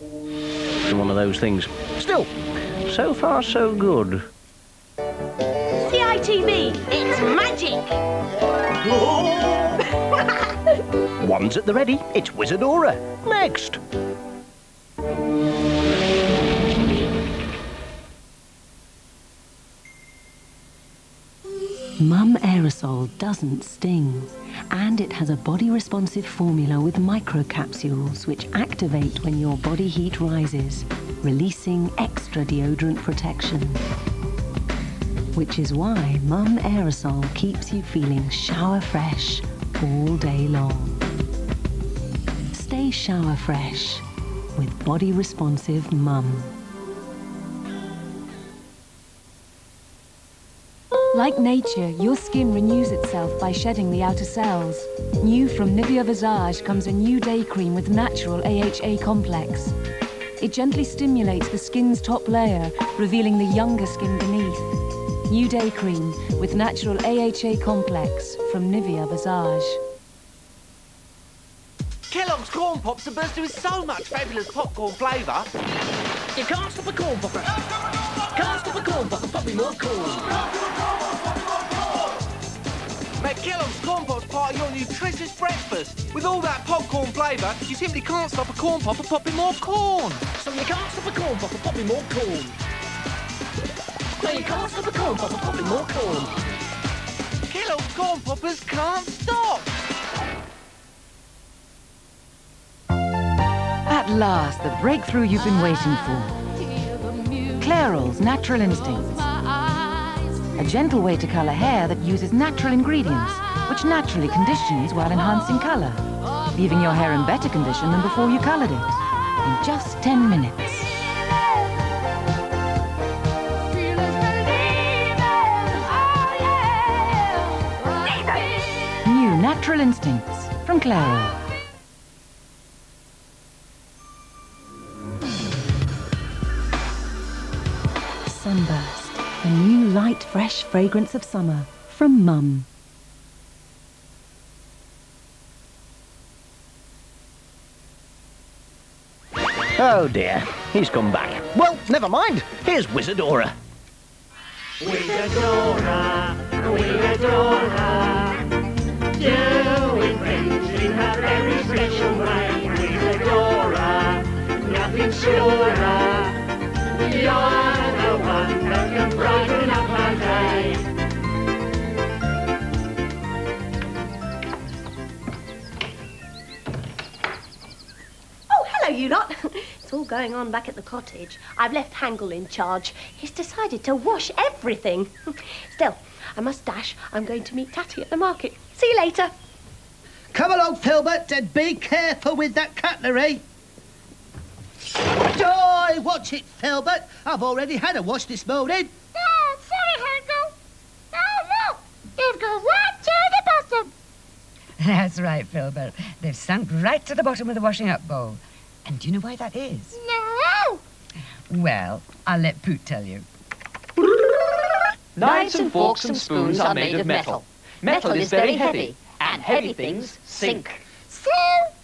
It's one of those things. Still, so far so good. CITV, it's magic! One's at the ready. It's Wizadora. Next. Mum Aerosol doesn't sting, and it has a body-responsive formula with microcapsules which activate when your body heat rises, releasing extra deodorant protection. Which is why Mum Aerosol keeps you feeling shower fresh all day long. Stay shower fresh with body-responsive Mum. Like nature, your skin renews itself by shedding the outer cells. New from Nivea Visage comes a new day cream with natural AHA complex. It gently stimulates the skin's top layer, revealing the younger skin beneath. New day cream with natural AHA complex from Nivea Visage. Kellogg's Corn Pops are bursting with so much fabulous popcorn flavour. You can't stop a corn popper. Can't stop a corn popper, pop me more corn. Make Kellogg's Corn Pops part of your nutritious breakfast. With all that popcorn flavour, you simply can't stop a corn popper popping more corn. So you can't stop a corn popper, pop me more corn. No, you can't stop a corn popper, pop me more corn. Kellogg's Corn Poppers can't stop. At last, the breakthrough you've been waiting for. Clairol's Natural Instincts. A gentle way to colour hair that uses natural ingredients, which naturally conditions while enhancing colour, leaving your hair in better condition than before you coloured it, in just 10 minutes. New Natural Instincts from Clairol. Sunburst, a new light, fresh fragrance of summer from Mum. Oh dear, he's come back. Well, never mind. Here's Wizadora. Wizadora, Wizadora, doing things in a very special way. Wizadora, nothing surer. You're the one that can brighten up our day. Oh, hello, you lot. It's all going on back at the cottage. I've left Hangle in charge. He's decided to wash everything. Still, I must dash. I'm going to meet Tatty at the market. See you later. Come along, Filbert, and be careful with that cutlery. Joy, watch it, Filbert. I've already had a wash this morning. Oh, sorry, Hangle. Oh, look, they've gone right to the bottom. That's right, Filbert. They've sunk right to the bottom of the washing up bowl. And do you know why that is? No. Well, I'll let Poot tell you. Knives and forks and spoons are made of metal. Metal is very heavy, and heavy things sink. So,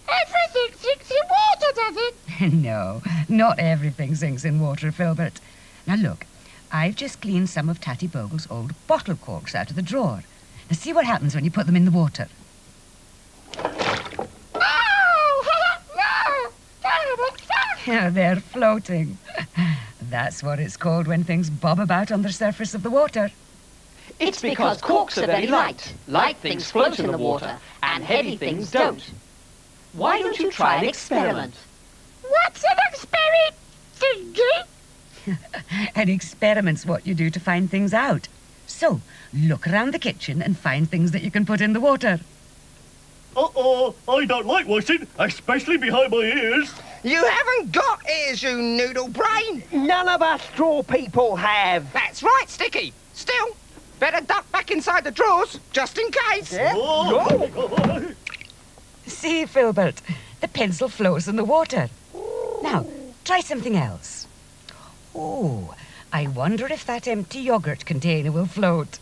everything sinks in water, does it? No, not everything sinks in water, Filbert. Now look, I've just cleaned some of Tatty Bogle's old bottle corks out of the drawer. Now see what happens when you put them in the water. Yeah, they're floating. That's what it's called when things bob about on the surface of the water. It's because corks are very light. Light things float in the water, and heavy things don't. Why don't you try an experiment? What's an experiment, Thingy? An experiment's what you do to find things out. So, look around the kitchen and find things that you can put in the water. Uh-oh, I don't like washing, especially behind my ears. You haven't got ears, you noodle brain. None of us straw people have. That's right, Sticky. Still, better duck back inside the drawers, just in case. Yeah. Oh. See, Filbert, the pencil floats in the water. Now, try something else. Oh, I wonder if that empty yogurt container will float.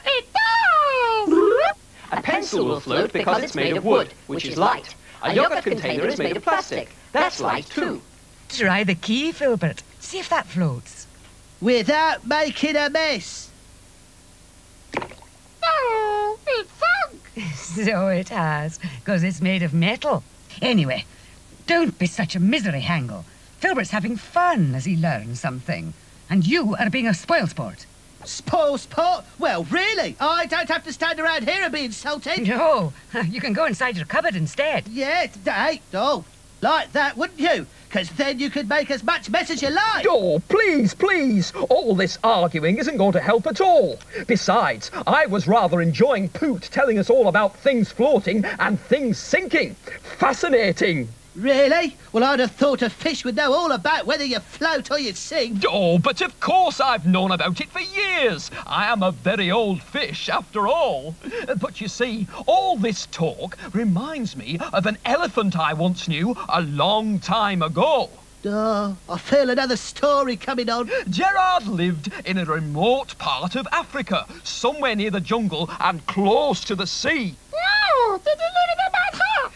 It does! A pencil will float because it's made of wood, which is light. A yogurt container is made of plastic. That's light too. Try the key, Filbert. See if that floats. Without making a mess. Oh, it sunk. So it has, because it's made of metal. Anyway, don't be such a misery, Hangle. Filbert's having fun as he learns something. And you are being a spoilsport. Spoil sport? Well, really? I don't have to stand around here and be insulted. No, you can go inside your cupboard instead. Yeah, oh, like that, wouldn't you? Because then you could make as much mess as you like. Oh, please, please. All this arguing isn't going to help at all. Besides, I was rather enjoying Poot telling us all about things floating and things sinking. Fascinating. Really? Well, I'd have thought a fish would know all about whether you float or you sink. Oh, but of course I've known about it for years. I am a very old fish, after all. But you see, all this talk reminds me of an elephant I once knew a long time ago. Oh, I feel another story coming on. Gerard lived in a remote part of Africa, somewhere near the jungle and close to the sea. No, did he live in a mud hut?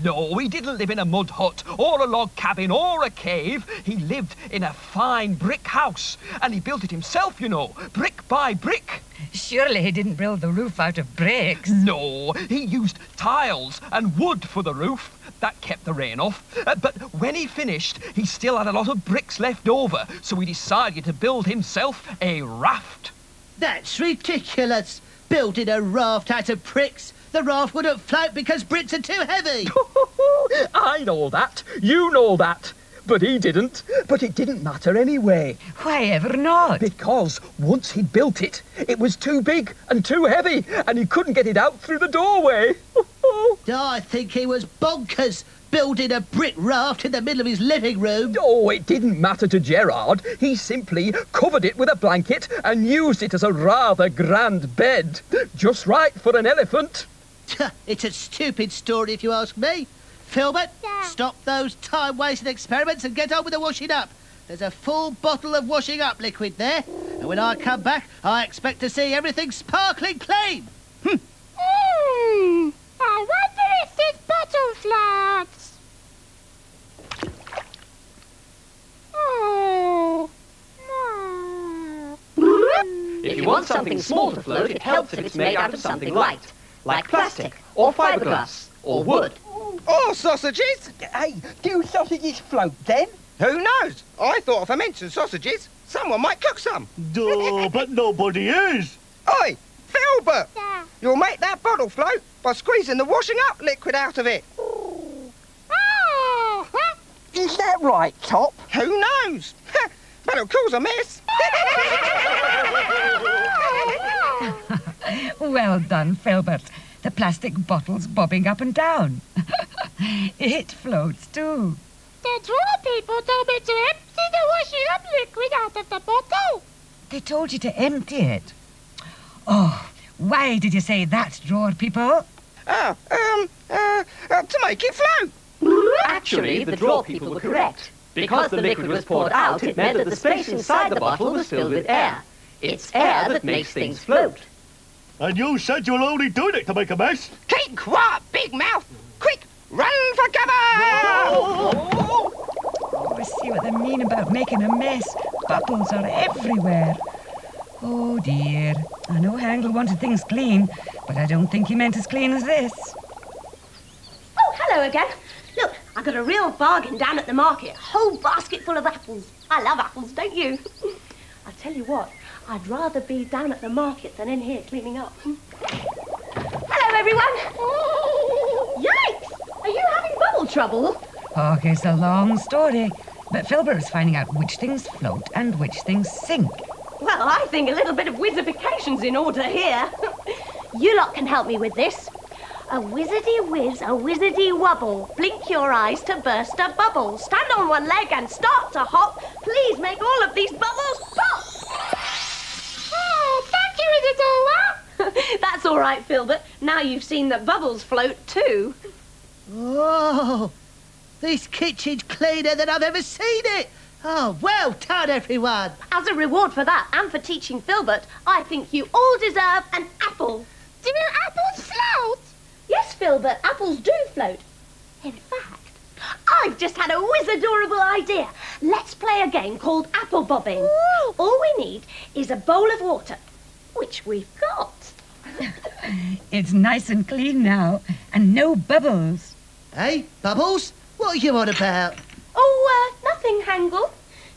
No, he didn't live in a mud hut, or a log cabin, or a cave. He lived in a fine brick house, and he built it himself, you know, brick by brick. Surely he didn't build the roof out of bricks. No, he used tiles and wood for the roof. That kept the rain off. But when he finished, he still had a lot of bricks left over, so he decided to build himself a raft. That's ridiculous. Building a raft out of bricks. The raft wouldn't float because bricks are too heavy. I know that. You know that. But he didn't. But it didn't matter anyway. Why ever not? Because once he'd built it, it was too big and too heavy, and he couldn't get it out through the doorway. I think he was bonkers, building a brick raft in the middle of his living room. Oh, it didn't matter to Gerard. He simply covered it with a blanket and used it as a rather grand bed. Just right for an elephant. It's a stupid story if you ask me. Filbert, stop those time-wasting experiments and get on with the washing up. There's a full bottle of washing up liquid there, and when I come back, I expect to see everything sparkling clean. I wonder if this bottle floats. Oh. If you want something small to float, it helps if it's made out of something light, like plastic, or fiberglass, or wood. Or sausages. Hey, do sausages float then? Who knows? I thought if I mentioned sausages, someone might cook some. Duh, but nobody is. Oi, Filbert! You'll make that bottle float by squeezing the washing up liquid out of it. Is that right, Top? Who knows? But it'll cause a mess. Well done, Filbert. The plastic bottle's bobbing up and down. It floats too. The draw people told me to empty the washing up liquid out of the bottle. They told you to empty it. Oh, why did you say that, drawer people? To make it float. Actually, the draw people were correct. Because the liquid was poured out, it meant that the space inside the bottle was filled with air. It's air that makes things float. And you said you're only doing it to make a mess? Keep quiet, big mouth! Quick, run for cover! Oh, I see what they mean about making a mess. Bubbles are everywhere. Oh, dear. I know Hangle wanted things clean, but I don't think he meant as clean as this. Oh, hello again. Look, I got a real bargain down at the market. A whole basket full of apples. I love apples, don't you? I'll tell you what, I'd rather be down at the market than in here cleaning up. Hello, everyone. Yikes! Are you having bubble trouble? Oh, it's a long story, but Filbert's finding out which things float and which things sink. Well, I think a little bit of wizzification's in order here. You lot can help me with this. A wizardy whiz, a wizardy wobble. Blink your eyes to burst a bubble. Stand on one leg and start to hop. Please make all of these bubbles pop. Oh, thank you, Wizadora. That's all right, Filbert. Now you've seen that bubbles float too. Oh, this kitchen's cleaner than I've ever seen it. Oh, well done, everyone. As a reward for that and for teaching Filbert, I think you all deserve an apple. Do apples float? Yes, Filbert, apples do float. In fact, I've just had a wizardorable idea. Let's play a game called apple bobbing. Ooh. All we need is a bowl of water, which we've got. It's nice and clean now, and no bubbles. Hey, Bubbles? What are you on about? Oh, nothing, Hangle.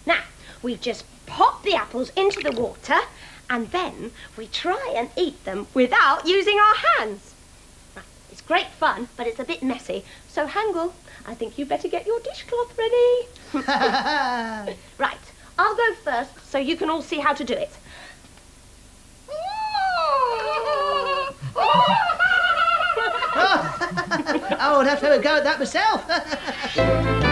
Now, we just pop the apples into the water, and then we try and eat them without using our hands. Right, it's great fun, but it's a bit messy. So, Hangle, I think you better get your dishcloth ready. Right, I'll go first so you can all see how to do it. Oh, I'd have to have a go at that myself.